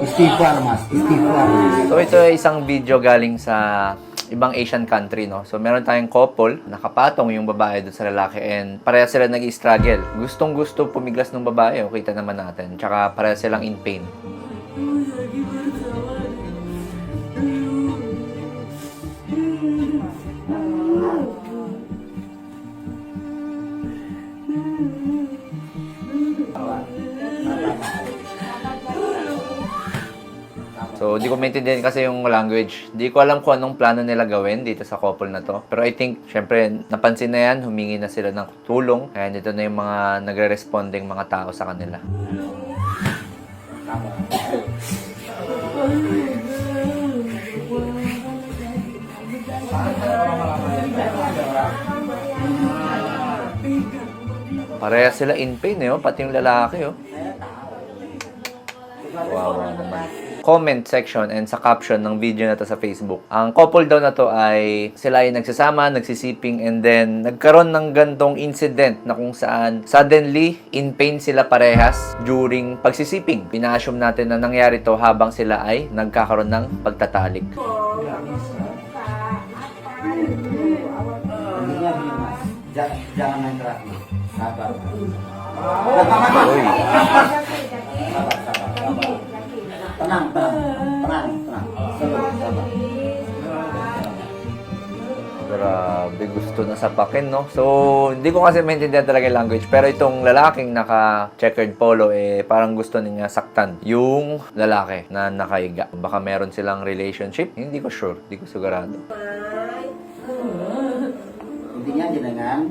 Istighfar, mas. Istighfar. So ito ay isang video galing sa ibang Asian country, no? So meron tayong couple, nakapatong yung babae doon sa lalaki and pareha sila nag-i-struggle. Gustong-gusto pumiglas ng babae, o kita naman natin. Tsaka pareha silang in pain. So, di ko maintindihan kasi yung language. Di ko alam kung anong plano nila gawin dito sa couple na to. Pero I think, syempre, napansin na yan, humingi na sila ng tulong. Kaya dito na yung mga nagre-responding mga tao sa kanila. Pareha sila in pain, eh, oh. Pati yung lalaki, oh. Wow, naman. Comment section and sa caption ng video na to sa Facebook. Ang couple daw na to ay sila ay nagsasama, nagsisiping, and then nagkaroon ng gantong incident na kung saan suddenly in pain sila parehas during pagsisiping. Pina-assume natin na nangyari to habang sila ay nagkakaroon ng pagtatalik. Jangan main keras, mas. Sabar. Uy. Tenang. Sabar. Grabe, gusto na sapakin, no? So, hindi ko kasi maintindihan talaga yung language. Pero itong lalaking naka-checkered polo, eh, parang gusto niya saktan yung lalaki na nakaiga. Baka meron silang relationship? Hindi ko sure. Hindi ko sigurado. Intinya jenengan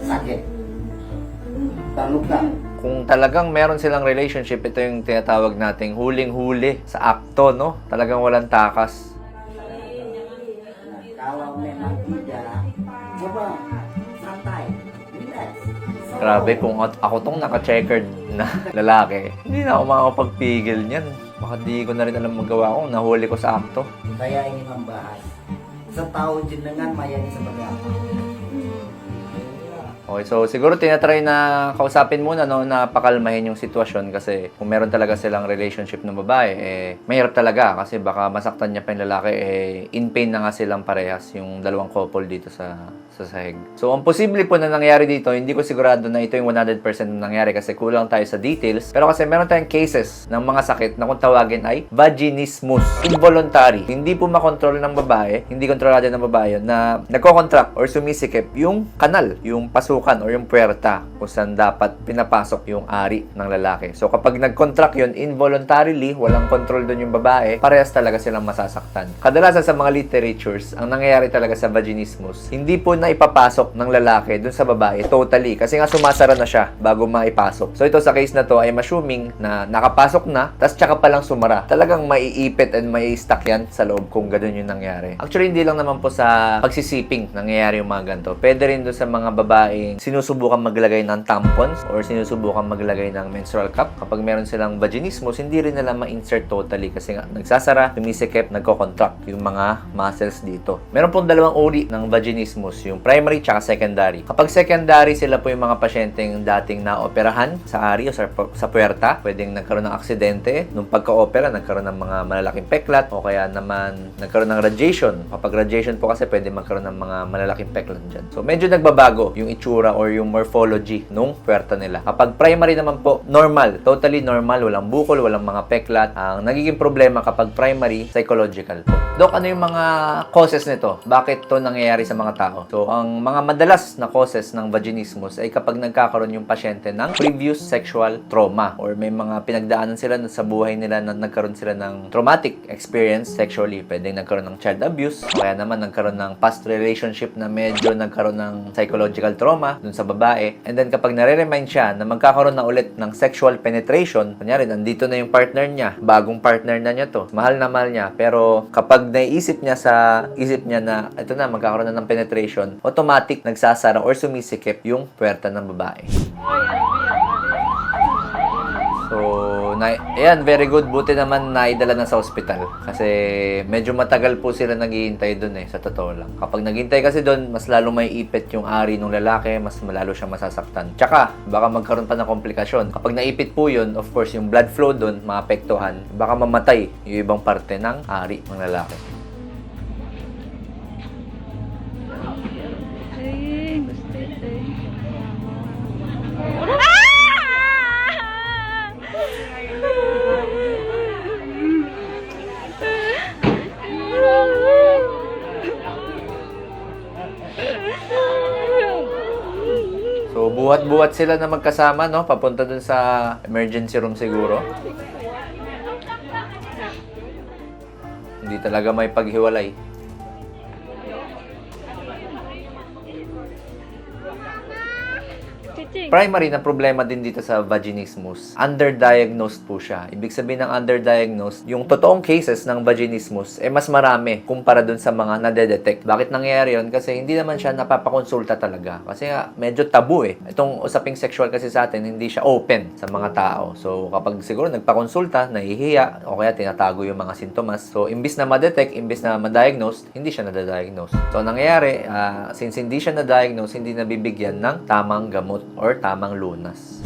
sakit, terluka. Kung talagang meron silang relationship, ito yung tinatawag nating huling-huli sa akto, no? Talagang walang takas. Kalau memang tidak, coba santai, relax. Grabe, kung ako tong naka-checkered na lalaki, hindi na ako makakapagpigil niyan. Baka di ko na rin alam magawa ko, nahuli ko sa akto. Saya ingin membahas setahun jenengan mayani seperti apa. Okay, so siguro tinatry na kausapin muna, no, na pakalmahin yung sitwasyon kasi kung meron talaga silang relationship ng babae, eh, mahirap talaga kasi baka masaktan niya pa yung lalaki, eh, in pain na nga silang parehas yung dalawang couple dito sa sahig. So, ang posible po na nangyari dito, hindi ko sigurado na ito yung 100% na nangyari kasi kulang tayo sa details. Pero kasi meron tayong cases ng mga sakit na kung tawagin ay vaginismus, involuntary. Hindi po makontrol ng babae, hindi kontrolado ng babae na nagko-contract or sumisikip yung kanal, yung pasukan or yung puwerta kung saan dapat pinapasok yung ari ng lalaki. So, kapag nag-contract yun involuntarily, walang control doon yung babae, parehas talaga silang masasaktan. Kadalasan sa mga literatures, ang nangyayari talaga sa vaginismus, hindi po na ipapasok ng lalaki dun sa babae totally kasi nga sumasara na siya bago maipasok. So ito sa case na to ay assuming na nakapasok na tas tsaka palang sumara. Talagang maiipit and mai-stuck yan sa loob kung ganun yung nangyari. Actually hindi lang naman po sa pagsisiping nangyayari yung mga ganito. Pwede rin dun sa mga babaeng sinusubukan maglagay ng tampons or sinusubukan maglagay ng menstrual cup. Kapag meron silang vaginismus, hindi rin nila ma-insert totally kasi nga nagsasara, sumisikip, nagko-contract yung mga muscles dito. Meron pong dalawang uri ng vaginismus, yung primary tsaka secondary. Kapag secondary, sila po yung mga pasyenteng dating naoperahan sa ari o sa puwerta. Pwedeng nagkaroon ng aksidente. Nung pagka-opera, nagkaroon ng mga malalaking peklat o kaya naman nagkaroon ng radiation. Kapag radiation po kasi, pwede magkaroon ng mga malalaking peklat dyan. So, medyo nagbabago yung itsura or yung morphology nung puwerta nila. Kapag primary naman po, normal. Totally normal. Walang bukol, walang mga peklat. Ang nagiging problema kapag primary, psychological po. Dok, ano yung mga causes nito? Bakit to nangyayari sa mga tao? So, ang mga madalas na causes ng vaginismus ay kapag nagkakaroon yung pasyente ng previous sexual trauma or may mga pinagdaanan sila sa buhay nila na nagkaroon sila ng traumatic experience sexually. Pwedeng nagkaroon ng child abuse o kaya naman nagkaroon ng past relationship na medyo nagkaroon ng psychological trauma dun sa babae. And then kapag nare-remind siya na magkakaroon na ulit ng sexual penetration, kunyari, nandito na yung partner niya, bagong partner na niya to, mahal na mahal niya, pero kapag naiisip niya sa isip niya na ito na, magkakaroon na ng penetration, automatic nagsasara or sumisikip yung puwerta ng babae. So, ayan, very good. Buti naman naidala na sa ospital. Kasi medyo matagal po sila naghihintay doon sa totoo lang. Kapag naghihintay kasi doon, mas lalo may ipit yung ari ng lalaki, mas malalo siya masasaktan. Tsaka, baka magkaroon pa ng komplikasyon. Kapag naipit po yun, of course, yung blood flow doon, maapektuhan, baka mamatay yung ibang parte ng ari ng lalaki. Ay, gusto ito. So, buhat-buhat sila na magkasama, no? Papunta dun sa emergency room siguro. Hindi talaga may paghiwalay. Primary na problema din dito sa vaginismus, underdiagnosed po siya. Ibig sabihin ng underdiagnosed, yung totoong cases ng vaginismus, mas marami kumpara dun sa mga nadedetect. Bakit nangyayari yun? Kasi hindi naman siya napapakonsulta talaga. Kasi medyo tabu Itong usaping sexual kasi sa atin, hindi siya open sa mga tao. So, kapag siguro nagpakonsulta, nahihiya, o kaya tinatago yung mga sintomas. So, imbis na ma-detect, imbis na ma-diagnose, hindi siya nadadiagnose. So, nangyayari, since hindi siya na-diagnose, hindi nabibigyan ng tamang gamot or tamang lunas.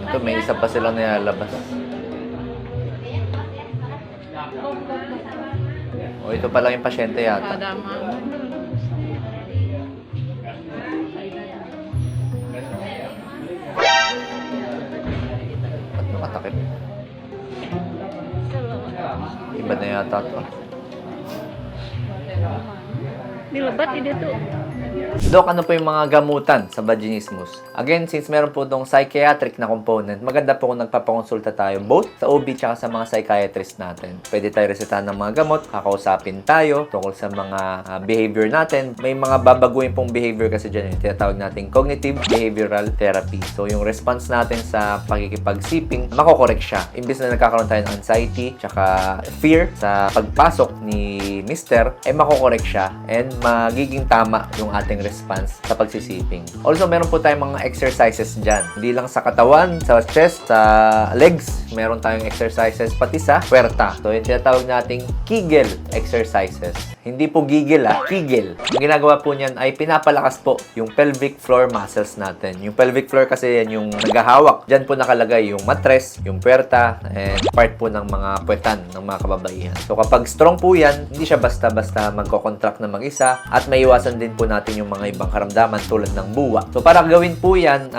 Ito, may isa pa silang nilalabas. O, ito pa lang yung pasyente yata. Ba't nakatakip? Iba na yata ito. Nilabat ito to. Dok, ano po yung mga gamutan sa vaginismus? Again, since meron po itong psychiatric na component, maganda po kung nagpapakonsulta tayo both sa OB tsaka sa mga psychiatrist natin. Pwede tayo resetahan ng mga gamot, kakausapin tayo tungkol sa mga behavior natin. May mga babaguhin pong behavior kasi dyan tinatawag natin cognitive behavioral therapy. So, yung response natin sa pakikipagsiping, makokorek siya. Imbis na nagkakaroon tayo ng anxiety tsaka fear sa pagpasok ni Mr., makokorek siya and magiging tama yung ating response sa pagsisiping. Also, meron po tayong mga exercises dyan. Hindi lang sa katawan, sa chest, sa legs, meron tayong exercises pati sa puwerta. So, yung tinatawag nating Kegel exercises. Hindi po gigil Kegel. Ang ginagawa po niyan ay pinapalakas po yung pelvic floor muscles natin. Yung pelvic floor kasi yan yung naghahawak. Diyan po nakalagay yung mattress, yung puwerta, and part po ng mga puwetan ng mga kababaihan. So, kapag strong po yan, hindi siya basta-basta magkocontract na mag-isa at maiwasan din po natin yung mga ibang karamdaman tulad ng buwa. So, para gawin po yan,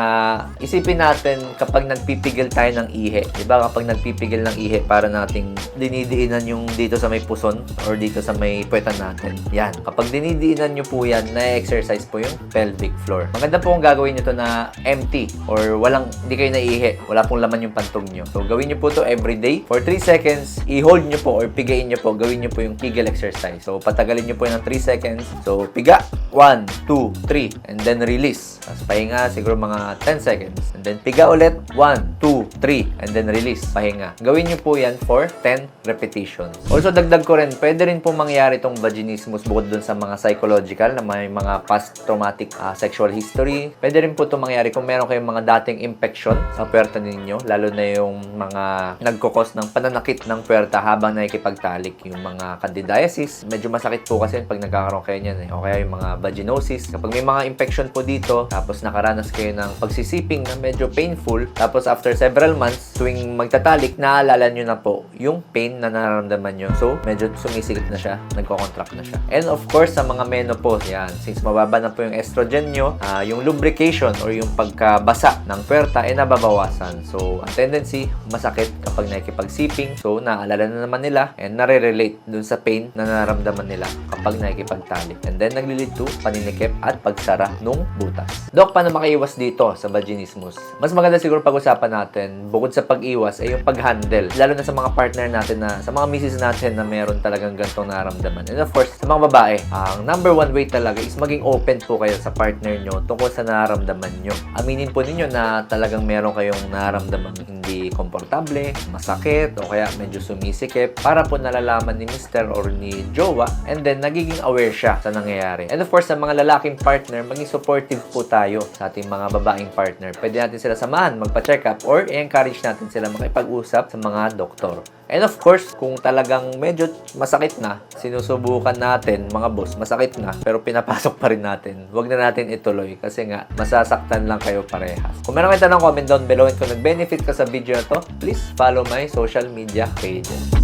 isipin natin kapag nagpipigil tayo ng ihi. Diba? Kapag nagpipigil ng ihi, para nating dinidiinan yung dito sa may puson or dito sa may puwetan natin. Yan. Kapag dinidiinan nyo po yan, na-exercise po yung pelvic floor. Maganda po kung gagawin nyo to na empty or hindi kayo naihi. Wala pong laman yung pantog nyo. So, gawin nyo po to every day. For 3 seconds, i-hold nyo po or pigain nyo po. Gawin nyo po yung Kegel exercise. So, patagalin nyo po yan ng 3 seconds. So, piga. 1, 2, 3. And then release. Tapos pahinga siguro mga 10 seconds. And then piga ulit. 1, 2, 3. And then release. Pahinga. Gawin nyo po yan for 10 repetitions. Also, dagdag ko rin, pwede rin po mangyari itong vaginismus bukod dun sa mga psychological na may mga past traumatic sexual history. Pwede rin po ito mangyari kung meron kayong mga dating infection sa puwerta ninyo, lalo na yung mga nagkukos ng pananakit ng puwerta habang nakikipagtalik. Yung mga candidiasis, medyo masakit po kasi pag nagkakaroon kayo niyan o kaya yung mga vaginosis. Kapag may mga infection po dito, tapos nakaranas kayo ng pagsisiping na medyo painful, tapos after several months, tuwing magtatalik, naalala nyo na po yung pain na nararamdaman nyo. So, medyo sumisikip na siya, nagko-contract na siya. And of course, sa mga menopause, yan, since mababa na po yung estrogen nyo, yung lubrication or yung pagkabasa ng puwerta ay nababawasan. So, ang tendency, masakit kapag nakikipagsiping. So, naalala na naman nila and nare-relate dun sa pain na nararamdaman nila kapag nakikipagtalik. And then, nagli-lead to paninikip at pagsara nung butas. Dok, paano makaiwas dito sa vaginismus? Mas maganda siguro pag-usapan natin, bukod sa pag-iwas, ay yung pag-handle. Lalo na sa mga partner natin sa mga misis natin na meron talagang ganitong nararamdaman. And of course, sa mga babae, ang number one way talaga is maging open po kayo sa partner nyo tungkol sa nararamdaman nyo. Aminin po ninyo na talagang meron kayong nararamdaman hindi komportable, masakit, o kaya medyo sumisikip para po nalalaman ni Mr. or ni Jowa, and then nagiging aware siya sa nangyayari. And of course, sa mga lalaking partner, maging supportive po tayo sa ating mga babaeng partner. Pwede natin sila samahan, magpa-check up, or i-encourage natin sila makipag-usap sa mga doktor. And of course, kung talagang medyo masakit na, sinusubukan natin, mga boss, masakit na, pero pinapasok pa rin natin, huwag na natin ituloy kasi nga, masasaktan lang kayo parehas. Kung meron kayo tanong, comment down below, and kung nag-benefit ka sa video na to, please follow my social media pages.